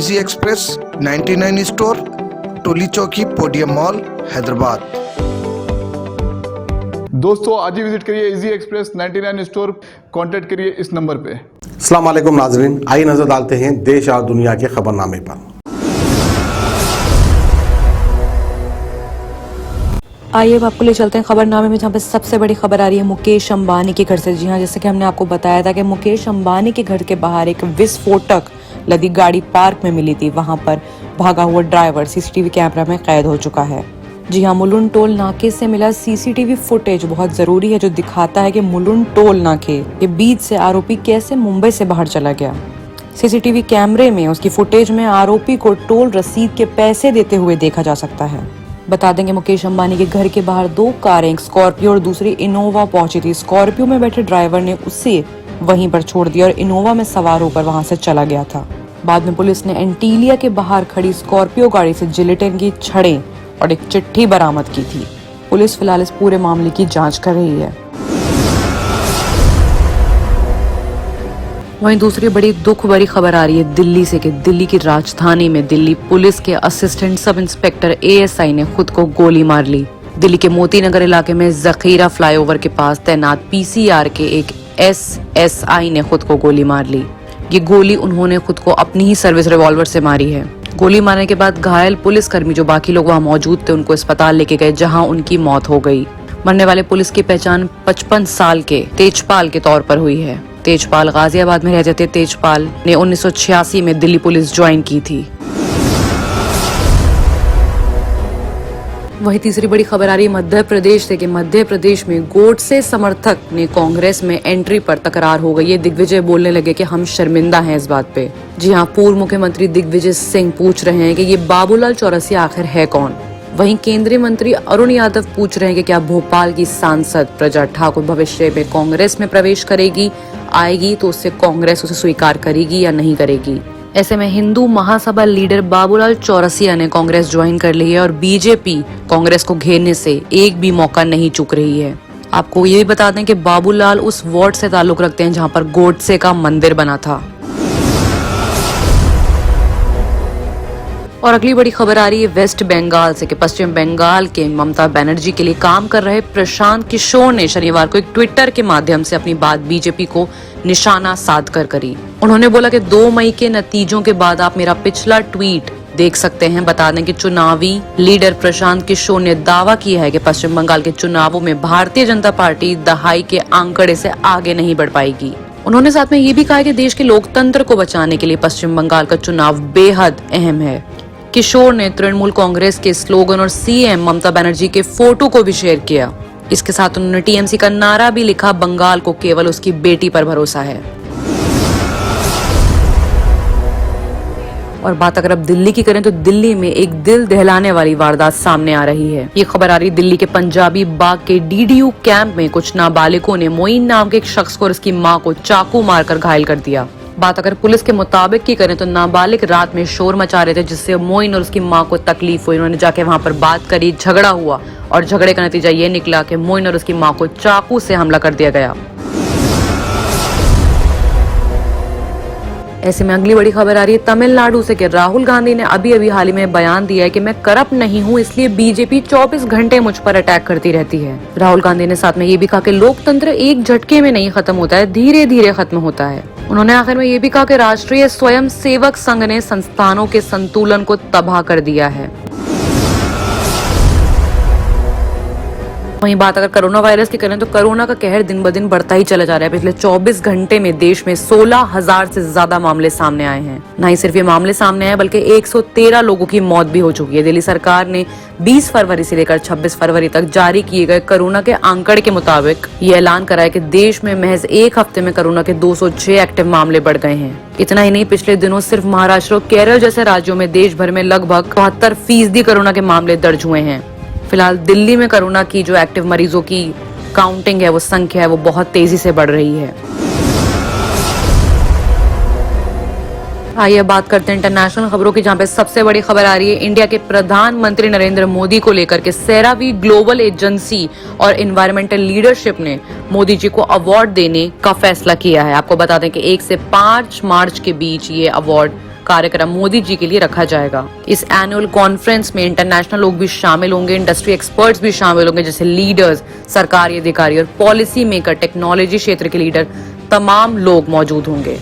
Easy express 99 store, टोली चौकी, podium mall, Hyderabad. दोस्तों आज ही विजिट करिए इजी एक्सप्रेस 99 स्टोर, कांटेक्ट करिए इस नंबर पे। अस्सलाम वालेकुम नाजरीन, आइए नजर डालते हैं देश और दुनिया के खबरनामे पर। आइए अब आपको ले चलते हैं खबरनामे में, जहाँ पे सबसे बड़ी खबर आ रही है मुकेश अंबानी के घर से। जी हाँ, जैसे कि हमने आपको बताया था कि मुकेश अंबानी के घर के बाहर एक विस्फोटक लदी गाड़ी पार्क में मिली थी। वहां पर भागा हुआ ड्राइवर सीसीटीवी कैमरा में कैद हो चुका है। जी हाँ, मुलुंड टोल नाके से मिला सीसीटीवी फुटेज बहुत जरूरी है, जो दिखाता है कि मुलुंड टोल नाके के बीच से आरोपी कैसे मुंबई से बाहर चला गया। सीसीटीवी कैमरे में उसकी फुटेज में आरोपी को टोल रसीद के पैसे देते हुए देखा जा सकता है। बता देंगे मुकेश अंबानी के घर के बाहर दो कारें, एक स्कॉर्पियो और दूसरी इनोवा पहुंची थी। स्कॉर्पियो में बैठे ड्राइवर ने उसे वहीं पर छोड़ दिया और इनोवा में सवार होकर वहां से चला गया था। बाद में पुलिस ने एंटीलिया के बाहर खड़ी स्कॉर्पियो गाड़ी से जिलेटिन की छड़ें और एक चिट्ठी बरामद की थी। पुलिस फिलहाल इस पूरे मामले की जांच कर रही है। वहीं दूसरी बड़ी दुख भरी खबर आ रही है दिल्ली से, कि दिल्ली की राजधानी में दिल्ली पुलिस के असिस्टेंट सब इंस्पेक्टर एएसआई ने खुद को गोली मार ली। दिल्ली के मोती नगर इलाके में जखीरा फ्लाईओवर के पास तैनात पीसीआर के एक एसएसआई ने खुद को गोली मार ली। ये गोली उन्होंने खुद को अपनी ही सर्विस रिवॉल्वर से मारी है। गोली मारने के बाद घायल पुलिसकर्मी जो बाकी लोग वहां मौजूद थे उनको अस्पताल लेके गए, जहां उनकी मौत हो गई। मरने वाले पुलिस की पहचान 55 साल के तेजपाल के तौर पर हुई है। तेजपाल गाजियाबाद में रहते थे। तेजपाल ने 1986 में दिल्ली पुलिस ज्वाइन की थी। वही तीसरी बड़ी खबर आ रही है मध्य प्रदेश से, कि मध्य प्रदेश में गोडसे समर्थक ने कांग्रेस में एंट्री पर तकरार हो गई है। दिग्विजय बोलने लगे कि हम शर्मिंदा हैं इस बात पे। जी हाँ, पूर्व मुख्यमंत्री दिग्विजय सिंह पूछ रहे हैं कि ये बाबूलाल चौरसिया आखिर है कौन। वहीं केंद्रीय मंत्री अरुण यादव पूछ रहे हैं कि क्या भोपाल की सांसद प्रजा ठाकुर भविष्य में कांग्रेस में प्रवेश करेगी, आएगी तो उससे कांग्रेस उसे स्वीकार करेगी या नहीं करेगी। ऐसे में हिंदू महासभा लीडर बाबूलाल चौरसिया ने कांग्रेस ज्वाइन कर ली है और बीजेपी कांग्रेस को घेरने से एक भी मौका नहीं चूक रही है। आपको ये भी बता दें कि बाबूलाल उस वार्ड से ताल्लुक रखते हैं जहां पर गोडसे का मंदिर बना था। और अगली बड़ी खबर आ रही है वेस्ट बंगाल से, कि पश्चिम बंगाल के ममता बनर्जी के लिए काम कर रहे प्रशांत किशोर ने शनिवार को एक ट्विटर के माध्यम से अपनी बात बीजेपी को निशाना साधकर करी। उन्होंने बोला कि 2 मई के नतीजों के बाद आप मेरा पिछला ट्वीट देख सकते हैं। बता दें कि चुनावी लीडर प्रशांत किशोर ने दावा किया है कि पश्चिम बंगाल के चुनावों में भारतीय जनता पार्टी दहाई के आंकड़े से आगे नहीं बढ़ पाएगी। उन्होंने साथ में ये भी कहा कि देश के लोकतंत्र को बचाने के लिए पश्चिम बंगाल का चुनाव बेहद अहम है। किशोर ने तृणमूल कांग्रेस के स्लोगन और सीएम ममता बनर्जी के फोटो को भी शेयर किया। इसके साथ उन्होंने टीएमसी का नारा भी लिखा, बंगाल को केवल उसकी बेटी पर भरोसा है। और बात अगर अब दिल्ली की करें तो दिल्ली में एक दिल दहलाने वाली वारदात सामने आ रही है। ये खबर आ रही है दिल्ली के पंजाबी बाग के डीडीयू कैंप में कुछ नाबालिगों ने मोइन नाम के एक शख्स को और उसकी मां को चाकू मारकर घायल कर दिया। बात अगर पुलिस के मुताबिक की करें तो नाबालिग रात में शोर मचा रहे थे, जिससे मोइन और उसकी मां को तकलीफ हुई। उन्होंने जाके वहां पर बात करी, झगड़ा हुआ और झगड़े का नतीजा ये निकला कि मोइन और उसकी मां को चाकू से हमला कर दिया गया। ऐसे में अगली बड़ी खबर आ रही है तमिलनाडु से, कि राहुल गांधी ने अभी हाल ही में बयान दिया है कि मैं करप्ट नहीं हूं, इसलिए बीजेपी 24 घंटे मुझ पर अटैक करती रहती है। राहुल गांधी ने साथ में ये भी कहा कि लोकतंत्र एक झटके में नहीं खत्म होता है, धीरे धीरे खत्म होता है। उन्होंने आखिर में ये भी कहा कि राष्ट्रीय स्वयं सेवक संघ ने संस्थानों के संतुलन को तबाह कर दिया है। वहीं बात अगर कोरोना वायरस की करें तो कोरोना का कहर दिन ब दिन बढ़ता ही चला जा रहा है। पिछले 24 घंटे में देश में 16,000 से ज्यादा मामले सामने आए हैं। न ही सिर्फ ये मामले सामने आए बल्कि 113 लोगों की मौत भी हो चुकी है। दिल्ली सरकार ने 20 फरवरी से लेकर 26 फरवरी तक जारी किए गए कोरोना के आंकड़े के मुताबिक ये ऐलान करा है कि देश में महज एक हफ्ते में कोरोना के 206 एक्टिव मामले बढ़ गए हैं। इतना ही नहीं, पिछले दिनों सिर्फ महाराष्ट्र और केरल जैसे राज्यों में देश भर में लगभग 72% कोरोना के मामले दर्ज हुए हैं। फिलहाल दिल्ली में कोरोना की जो एक्टिव मरीजों की काउंटिंग है, वो संख्या है, वो बहुत तेजी से बढ़ रही है। आइए बात करते हैं इंटरनेशनल खबरों की, जहां पे सबसे बड़ी खबर आ रही है इंडिया के प्रधानमंत्री नरेंद्र मोदी को लेकर के सेरावी ग्लोबल एजेंसी और एनवायरमेंटल लीडरशिप ने मोदी जी को अवार्ड देने का फैसला किया है। आपको बता दें कि 1 से 5 मार्च के बीच ये अवार्ड कार्यक्रम मोदी जी के लिए रखा जाएगा। इस एनुअल कॉन्फ्रेंस में इंटरनेशनल लोग भी शामिल होंगे, इंडस्ट्री एक्सपर्ट्स भी शामिल होंगे, जैसे लीडर्स, सरकारी अधिकारी और पॉलिसी मेकर, टेक्नोलॉजी क्षेत्र के लीडर, तमाम लोग मौजूद होंगे।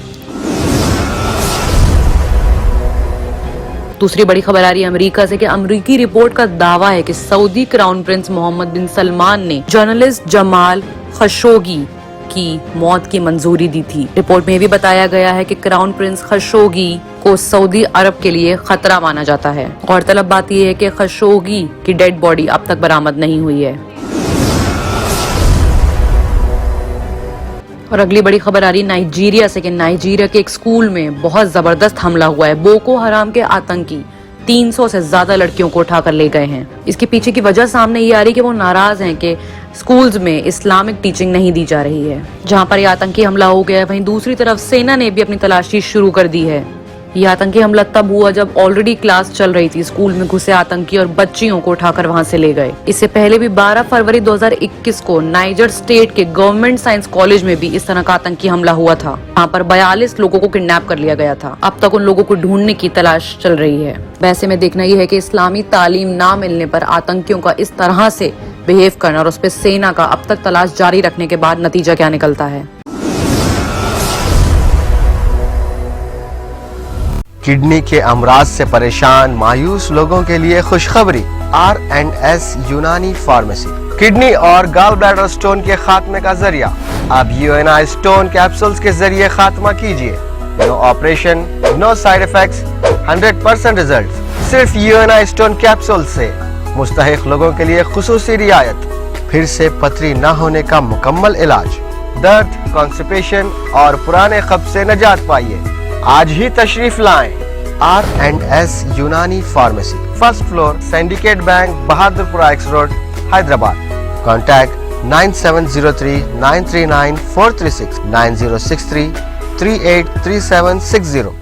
दूसरी बड़ी खबर आ रही है अमेरिका से कि अमेरिकी रिपोर्ट का दावा है कि सऊदी क्राउन प्रिंस मोहम्मद बिन सलमान ने जर्नलिस्ट जमाल खशोगी की मौत की मंजूरी दी थी। रिपोर्ट में ये भी बताया गया है कि क्राउन प्रिंस खशोगी को सऊदी अरब के लिए खतरा माना जाता है। गौरतलब बात यह है कि खशोगी की डेड बॉडी अब तक बरामद नहीं हुई है। और अगली बड़ी खबर आ रही है नाइजीरिया से कि नाइजीरिया के एक स्कूल में बहुत जबरदस्त हमला हुआ है। बोको हराम के आतंकी 300 से ज्यादा लड़कियों को उठाकर ले गए हैं। इसके पीछे की वजह सामने ये आ रही है कि वो नाराज हैं कि स्कूल्स में इस्लामिक टीचिंग नहीं दी जा रही है। जहां पर यह आतंकी हमला हो गया है, वहीं दूसरी तरफ सेना ने भी अपनी तलाशी शुरू कर दी है। यह आतंकी हमला तब हुआ जब ऑलरेडी क्लास चल रही थी, स्कूल में घुसे आतंकी और बच्चियों को उठाकर वहां से ले गए। इससे पहले भी 12 फरवरी 2021 को नाइजर स्टेट के गवर्नमेंट साइंस कॉलेज में भी इस तरह का आतंकी हमला हुआ था। वहाँ पर 42 लोगों को किडनैप कर लिया गया था। अब तक उन लोगों को ढूंढने की तलाश चल रही है। वैसे में देखना यह है कि इस्लामी तालीम ना मिलने पर आतंकियों का इस तरह से बिहेव करना और उस पर सेना का अब तक तलाश जारी रखने के बाद नतीजा क्या निकलता है। किडनी के अमराज से परेशान मायूस लोगों के लिए खुशखबरी, R&S यूनानी फार्मेसी किडनी और गॉल ब्लैडर स्टोन के खात्मे का जरिया। अब UNI स्टोन कैप्सूल्स के जरिए खात्मा कीजिए। No operation, no side effects, 100% result. सिर्फ UNI स्टोन कैप्सूल से मुस्तहिक लोगों के लिए खुसूसी रियायत। फिर से पथरी न होने का मुकम्मल इलाज, दर्द, कॉन्स्टिपेशन और पुराने कब्ज से निजात पाइए। आज ही तशरीफ लाएं। R&S यूनानी pharmacy, first floor, syndicate bank, Bahadurpura x road, Hyderabad. Contact 9703 939 436 9063 383760।